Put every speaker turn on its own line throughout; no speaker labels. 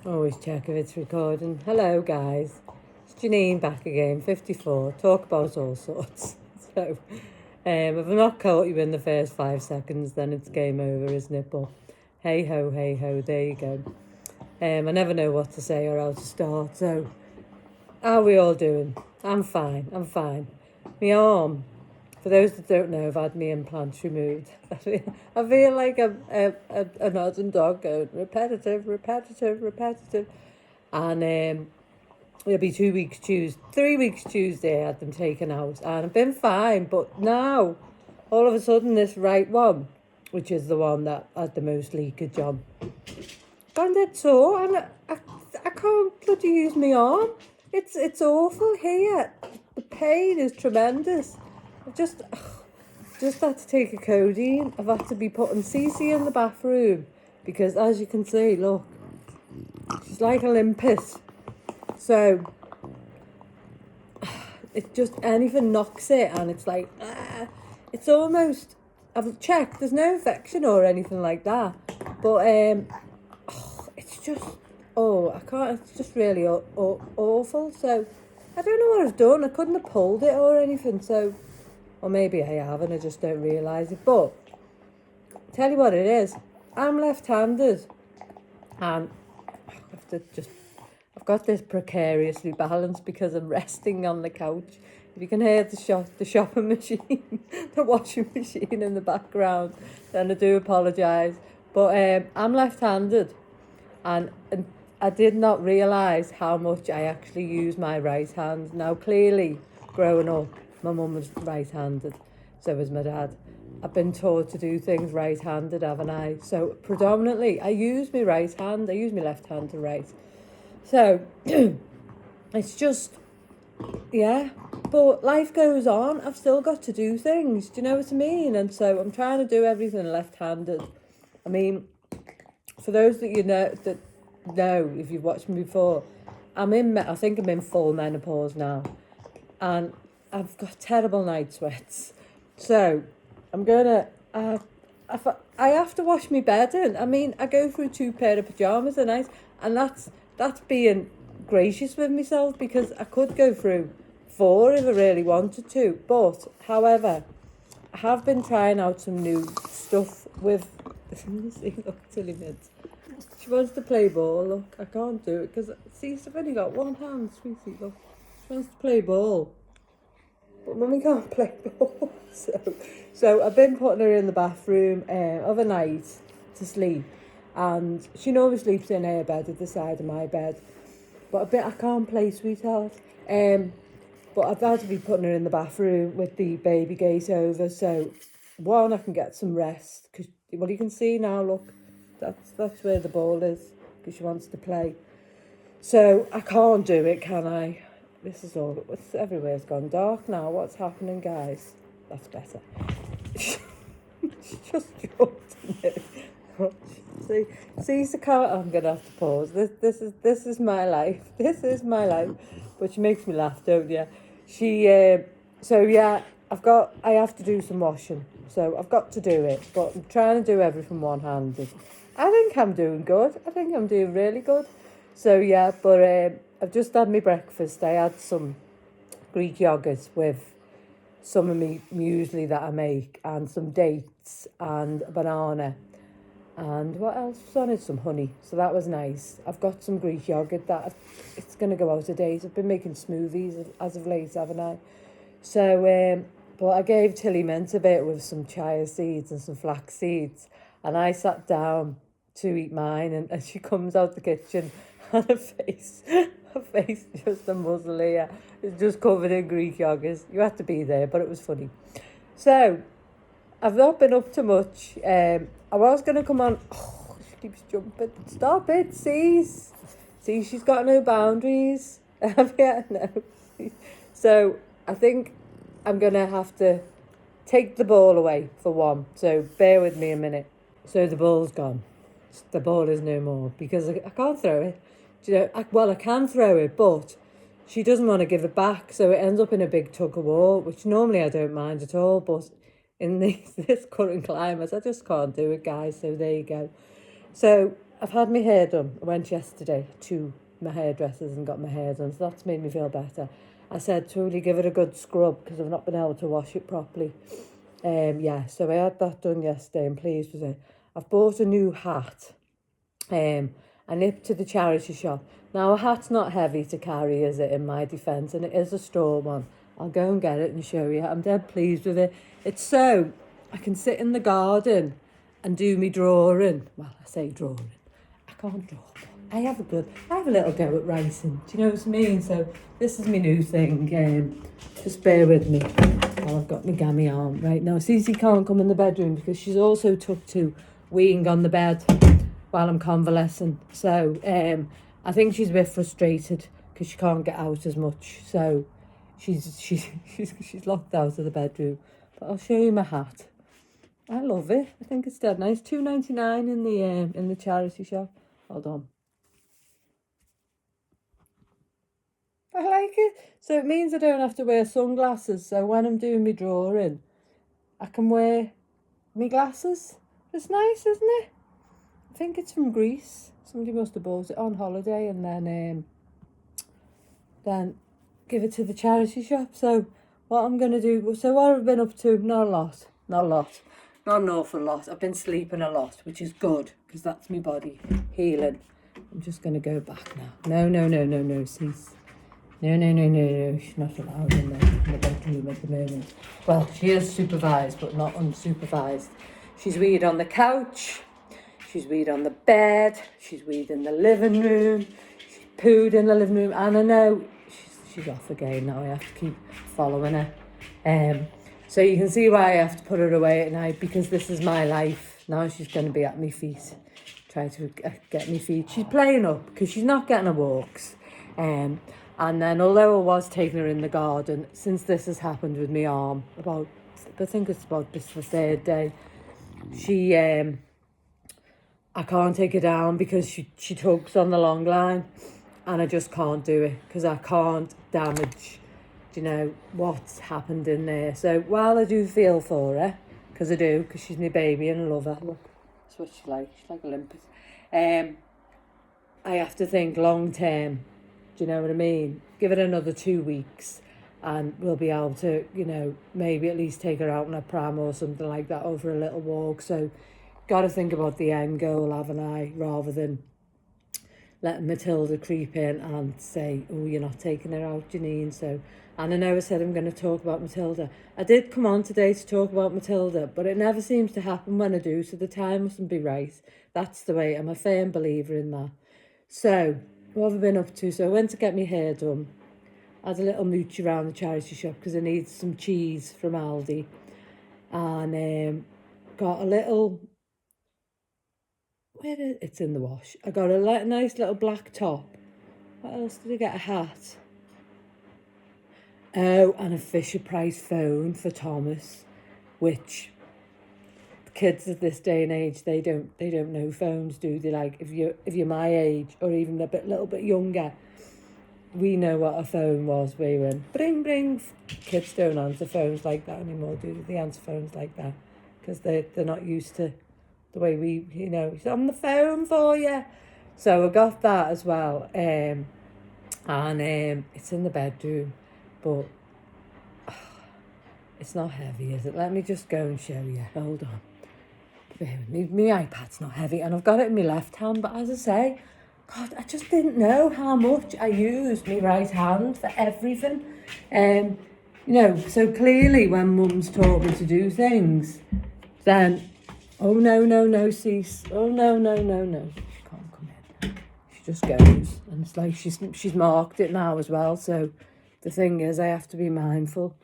Always check if it's recording. Hello, guys. It's Janine back again, 54. Talk about all sorts. So, if I'm not caught you in the first 5 seconds, then it's game over, isn't it? But hey ho, there you go. I never know what to say or how to start. So, how are we all doing? I'm fine. My arm, for those that don't know, I've had my implants removed. I feel like an odd dog going repetitive. And it'll be 2 weeks Tuesday, 3 weeks Tuesday I had them taken out. And I've been fine, but now, all of a sudden, this right one, which is the one that had the most leakage on, gone dead sore, and I can't bloody use my arm. It's awful here. The pain is tremendous. I've just had to take a codeine. I've had to be putting Cece in the bathroom because, as you can see, look, she's like Olympus. So it's just anything knocks it, and it's like it's almost. I've checked. There's no infection or anything like that, but it's just I can't. It's just really awful. So I don't know what I've done. I couldn't have pulled it or anything. So, or maybe I have and I just don't realise it. But tell you what it is. I'm left-handed, and I've got this precariously balanced because I'm resting on the couch. If you can hear the shopping machine, the washing machine in the background, then I do apologise. But I'm left-handed, and I did not realise how much I actually use my right hand. Now, clearly, growing up, my mum was right-handed, so was my dad. I've been taught to do things right-handed, haven't I? So, predominantly, I use my right hand. I use my left hand to write. So, it's just, yeah. But life goes on. I've still got to do things. Do you know what I mean? And so, I'm trying to do everything left-handed. I mean, for those that you know, if you've watched me before, I think I'm in full menopause now, and I've got terrible night sweats. So I'm gonna I have to wash my bed in. I mean, I go through 2 pair of pajamas a night, and that's being gracious with myself, because I could go through 4 if I really wanted to. But however, I have been trying out some new stuff with. See, look, Tilly Mids. She wants to play ball. Look, I can't do it because, see, I've only got one hand, sweetie. Look, she wants to play ball, but mummy can't play ball. So I've been putting her in the bathroom overnight to sleep, and she normally sleeps in her bed at the side of my bed. But I can't play, sweetheart. But I've had to be putting her in the bathroom with the baby gate over, so one, I can get some rest, because, well, you can see now, look, that's where the ball is, because she wants to play. So I can't do it, can I? This is all, everywhere's gone dark now. What's happening, guys? That's better. She just jumped in it. See, the car. I'm gonna have to pause. This is my life. This is my life. But she makes me laugh, don't you? So yeah, I have to do some washing. So I've got to do it, but I'm trying to do everything one-handed. I think I'm doing good. I think I'm doing really good. So yeah, but I've just had my breakfast. I had some Greek yogurt with some of my muesli that I make, and some dates and a banana. And what else was on it? Some honey. So that was nice. I've got some Greek yogurt that it's going to go out of date. I've been making smoothies as of late, haven't I? So, but I gave Tilly mint a bit with some chia seeds and some flax seeds. And I sat down to eat mine, and she comes out the kitchen, and her face just a muzzle here. It's just covered in Greek yogurt. You had to be there, but it was funny. So I've not been up to much. I was going to come on. Oh, she keeps jumping. Stop it, cease. See, she's got no boundaries. Yeah, no. So I think I'm going to have to take the ball away for one. So bear with me a minute. So the ball's gone. The ball is no more, because I can't throw it. Do you know, I can throw it, but she doesn't want to give it back. So it ends up in a big tug of war, which normally I don't mind at all. But in this current climate, I just can't do it, guys. So there you go. So I've had my hair done. I went yesterday to my hairdressers and got my hair done, so that's made me feel better. I said to really give it a good scrub because I've not been able to wash it properly. Yeah, so I had that done yesterday. I'm pleased with it. I've bought a new hat. I nipped to the charity shop. Now, a hat's not heavy to carry, is it, in my defence? And it is a straw one. I'll go and get it and show you. I'm dead pleased with it. It's so I can sit in the garden and do me drawing. Well, I say drawing. I can't draw. I have a little go at writing. Do you know what I mean? So this is my new thing. Just bear with me while I've got my gammy arm. Right now, Cece can't come in the bedroom because she's also took to weeing on the bed while I'm convalescing. So I think she's a bit frustrated because she can't get out as much. So she's locked out of the bedroom. But I'll show you my hat. I love it. I think it's dead nice. $2.99 in the charity shop. Hold on. I like it. So it means I don't have to wear sunglasses. So when I'm doing my drawing, I can wear my glasses. It's nice, isn't it? I think it's from Greece. Somebody must have bought it on holiday and then give it to the charity shop. So what I'm going to do, so what I've been up to, not an awful lot. I've been sleeping a lot, which is good because that's my body healing. I'm just going to go back now. No, cease. No. She's not allowed in the bedroom at the moment. Well, she is supervised, but not unsupervised. She's weed on the couch. She's weed on the bed. She's weed in the living room. She's pooed in the living room. And I know she's off again now. I have to keep following her. So you can see why I have to put her away at night, because this is my life. Now she's going to be at my feet. Try to get my feet. She's playing up because she's not getting her walks. And then, although I was taking her in the garden, since this has happened with my arm, I think it's about this the third day, I can't take her down because she tugs on the long line, and I just can't do it because I can't damage, what's happened in there. So while I do feel for her, because I do, because she's my baby and I love her, look, that's what she's like Olympus, I have to think long term. Do you know what I mean? Give it another 2 weeks and we'll be able to, maybe at least take her out in a pram or something like that over a little walk. So got to think about the end goal, haven't I? Rather than letting Matilda creep in and say, oh, you're not taking her out, Janine. So, and I know I said I'm going to talk about Matilda. I did come on today to talk about Matilda, but it never seems to happen when I do. So the time mustn't be right. That's the way. I'm a firm believer in that. So what have I been up to? So I went to get my hair done. I had a little mooch around the charity shop because I needed some cheese from Aldi. And got a little... It's in the wash. I got a nice little black top. What else did I get? A hat. Oh, and a Fisher-Price phone for Thomas, which... kids at this day and age, they don't know phones, do they? Like if you're my age or even a little bit younger, we know what a phone was. We were in bring. Kids don't answer phones like that anymore, do they? They answer phones like that because they're not used to the way we, it's on the phone for you. So I got that as well, and it's in the bedroom, but it's not heavy, is it? Let me just go and show you. Hold on. My iPad's not heavy and I've got it in my left hand, but as I say, God, I just didn't know how much I used my right hand for everything. So clearly when Mum's taught me to do things, then, oh no, cease. Oh no. She can't come in. She just goes. And it's like she's marked it now as well. So the thing is, I have to be mindful.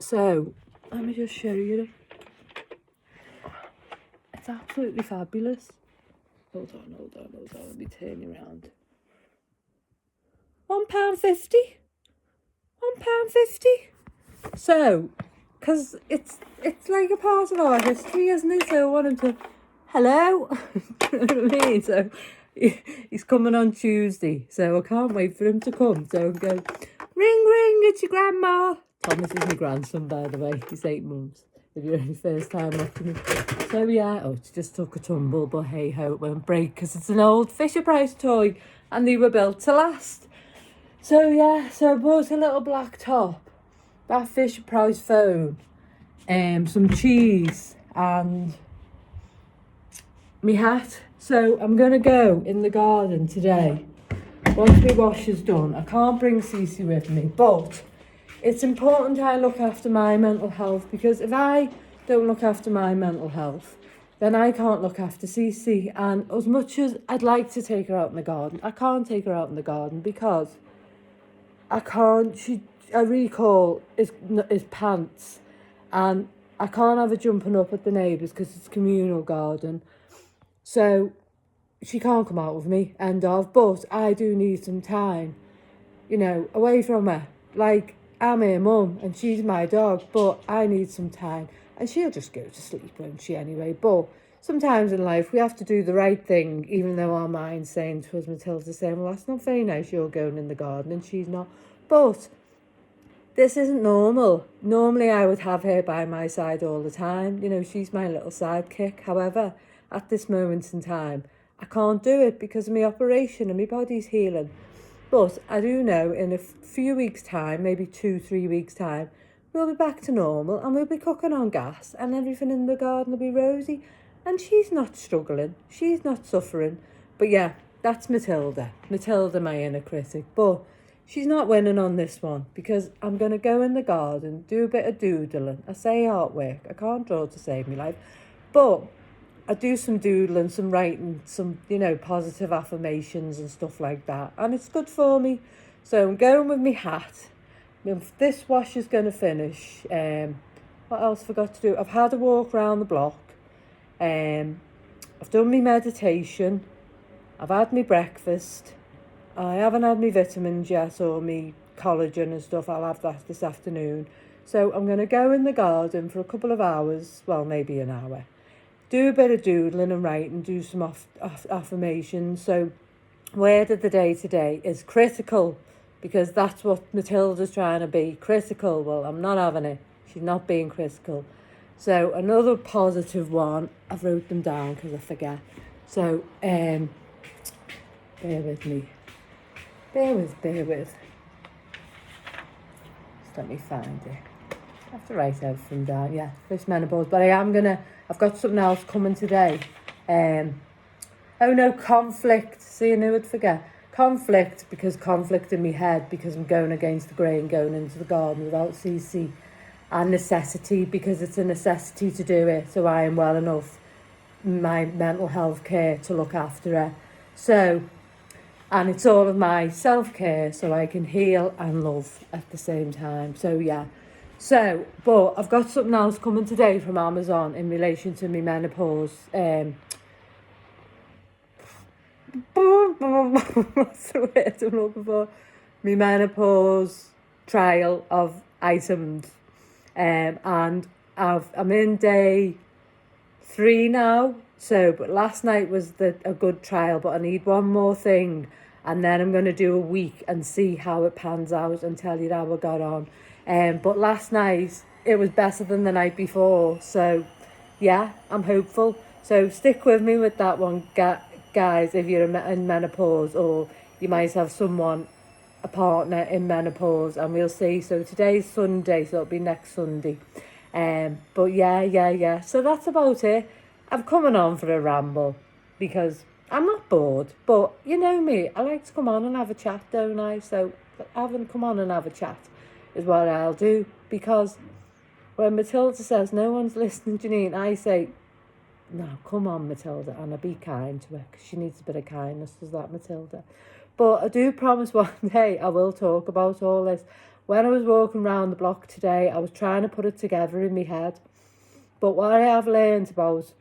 So let me just show you. It's absolutely fabulous. Hold on. Let me turn you around. £1.50. £1.50. So, because it's like a part of our history, isn't it? So I want him to, hello. You know what I mean? So he's coming on Tuesday. So I can't wait for him to come. So I go, ring, it's your grandma. Thomas is my grandson, by the way. He's 8 months. if you're only first time watching me. So yeah, oh, it just took a tumble, but hey ho, it won't break because it's an old Fisher-Price toy and they were built to last. So yeah, so I bought a little black top, that Fisher-Price phone, some cheese and me hat. So I'm going to go in the garden today. Once my wash is done, I can't bring Cece with me, but it's important I look after my mental health, because if I don't look after my mental health, then I can't look after Cece. And as much as I'd like to take her out in the garden, I can't take her out in the garden because I can't. I recall his pants, and I can't have her jumping up at the neighbours because it's a communal garden. So she can't come out with me, end of. But I do need some time, you know, away from her. Like, I'm her mum and she's my dog, but I need some time. And she'll just go to sleep, won't she, anyway? But sometimes in life we have to do the right thing, even though our mind's saying to us, Matilda's saying, well, that's not very nice, you're going in the garden, and she's not. But this isn't normal. Normally I would have her by my side all the time. You know, she's my little sidekick. However, at this moment in time, I can't do it because of my operation and my body's healing. But I do know in a few weeks' time, maybe 2-3 weeks' time, we'll be back to normal and we'll be cooking on gas and everything in the garden will be rosy. And she's not struggling. She's not suffering. But yeah, that's Matilda. Matilda, my inner critic. But she's not winning on this one because I'm going to go in the garden, do a bit of doodling. I say artwork. I can't draw to save my life. But I do some doodling, some writing, some, you know, positive affirmations and stuff like that. And it's good for me. So I'm going with my hat. This wash is going to finish. What else forgot to do? I've had a walk around the block. I've done my meditation. I've had my breakfast. I haven't had my vitamins yet or my collagen and stuff. I'll have that this afternoon. So I'm going to go in the garden for a couple of hours. Well, maybe an hour. Do a bit of doodling and writing, do some affirmations. So word of the day today is critical, because that's what Matilda's trying to be, critical. Well, I'm not having it. She's not being critical. So another positive one, I've wrote them down because I forget. So bear with me. Bear with. Just let me find it. I have to write everything down. Yeah, this menopause. But I've got something else coming today. Oh no, conflict. See, I knew I'd forget. Conflict, because conflict in my head, because I'm going against the grain, going into the garden without CC. And necessity, because it's a necessity to do it. So I am well enough, my mental health care, to look after her. So, and it's all of my self-care so I can heal and love at the same time. So yeah. So, but I've got something else coming today from Amazon in relation to my menopause. What's the word I'm looking for? My menopause trial of items. And I'm in day 3 now. So, but last night was a good trial, but I need one more thing. And then I'm going to do a week and see how it pans out and tell you how I got on. But last night, it was better than the night before. So, yeah, I'm hopeful. So stick with me with that one, guys, if you're in menopause, or you might have someone, a partner in menopause, and we'll see. So today's Sunday, so it'll be next Sunday. But yeah. So that's about it. I'm coming on for a ramble because I'm not bored. But you know me, I like to come on and have a chat, don't I? So come on and have a chat is what I'll do, because when Matilda says no one's listening, Janine, I say, no, come on, Matilda, and I be kind to her because she needs a bit of kindness, does that, Matilda? But I do promise one day I will talk about all this. When I was walking around the block today, I was trying to put it together in my head. But what I have learned about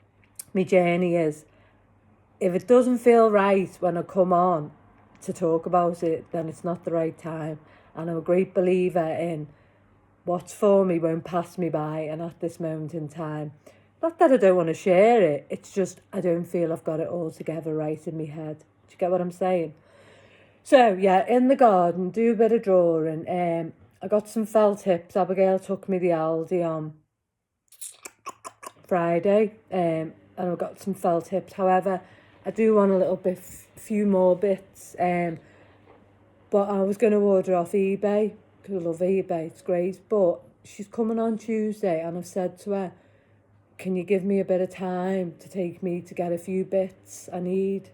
my journey is, if it doesn't feel right when I come on to talk about it, then it's not the right time. And I'm a great believer in what's for me won't pass me by. And at this moment in time, not that I don't want to share it, it's just I don't feel I've got it all together right in my head. Do you get what I'm saying? So, yeah, in the garden, do a bit of drawing. I got some felt tips. Abigail took me the Aldi on Friday, and I've got some felt tips. However, I do want a little bit, few more bits, but I was going to order off eBay, because I love eBay, it's great, but she's coming on Tuesday, and I've said to her, can you give me a bit of time to take me to get a few bits? I need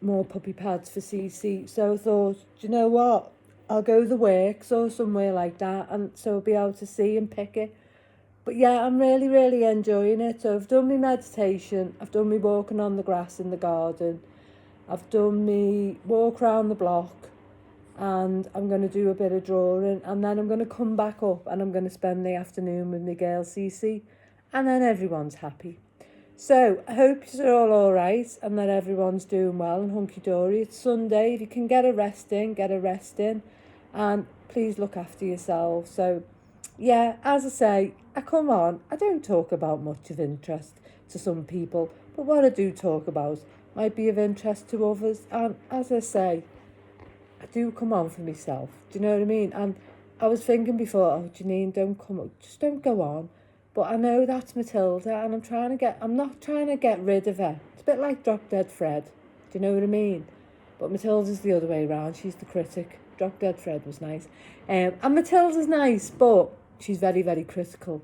more puppy pads for CC. So I thought, do you know what? I'll go to the works or somewhere like that, and so I'll be able to see and pick it. But yeah, I'm really, really enjoying it. So I've done my meditation, I've done me walking on the grass in the garden, I've done me walk around the block, and I'm going to do a bit of drawing, and then I'm going to come back up and I'm going to spend the afternoon with my girl Cece, and then everyone's happy. So I hope you're all right, and that everyone's doing well and hunky-dory. It's Sunday. If you can get a rest in, get a rest in, and please look after yourself. So yeah, as I say, I come on, I don't talk about much of interest to some people, but what I do talk about might be of interest to others. And as I say, I do come on for myself. Do you know what I mean? And I was thinking before, oh, Janine, don't come up, just don't go on. But I know that's Matilda, and I'm not trying to get rid of her. It's a bit like Drop Dead Fred. Do you know what I mean? But Matilda's the other way around. She's the critic. Drop Dead Fred was nice. And Matilda's nice, but she's very, very critical.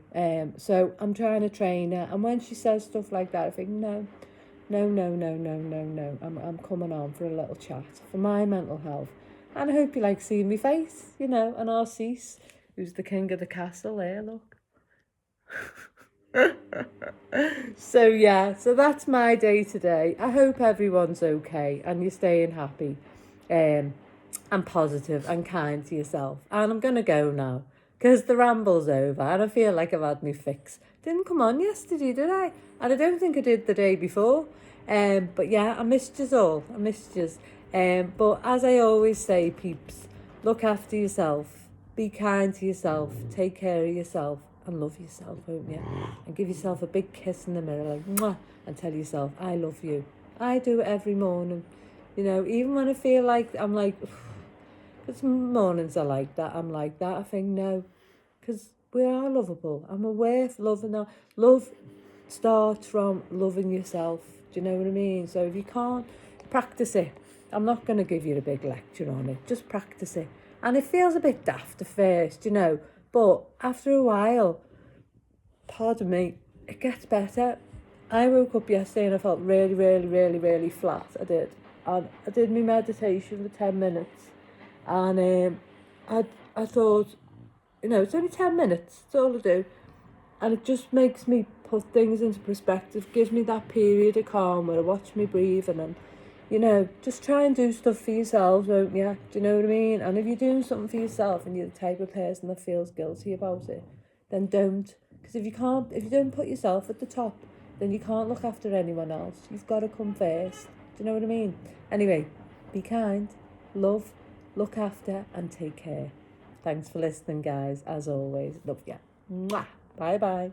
So I'm trying to train her. And when she says stuff like that, I think, no. I'm coming on for a little chat for my mental health. And I hope you like seeing me face, you know, and Narcisse, who's the king of the castle there, look. So yeah, so that's my day today. I hope everyone's okay and you're staying happy, and positive and kind to yourself. And I'm gonna go now because the ramble's over and I feel like I've had my fix. Didn't come on yesterday, did I? And I don't think I did the day before. But yeah, I missed yous all. I missed yous. But as I always say, peeps, look after yourself, be kind to yourself, take care of yourself, and love yourself, won't you? And give yourself a big kiss in the mirror, like, mwah, and tell yourself, I love you. I do it every morning. You know, even when I feel like, I'm like, because mornings are like that, I'm like that, I think, no, because we are lovable, and we're worth loving. Love starts from loving yourself, do you know what I mean? So if you can't, practice it. I'm not going to give you a big lecture on it, just practice it. And it feels a bit daft at first, you know, but after a while, pardon me, it gets better. I woke up yesterday and I felt really, really, really, really flat. I did. And I did my meditation for 10 minutes. And I thought, you know, it's only 10 minutes. That's all I do. And it just makes me put things into perspective. Gives me that period of calm where I watch me breathing and, you know, just try and do stuff for yourselves, won't you? Do you know what I mean? And if you're doing something for yourself and you're the type of person that feels guilty about it, then don't. Because if you don't put yourself at the top, then you can't look after anyone else. You've got to come first. Do you know what I mean? Anyway, be kind, love, look after, and take care. Thanks for listening, guys. As always, love ya. Mwah. Bye-bye.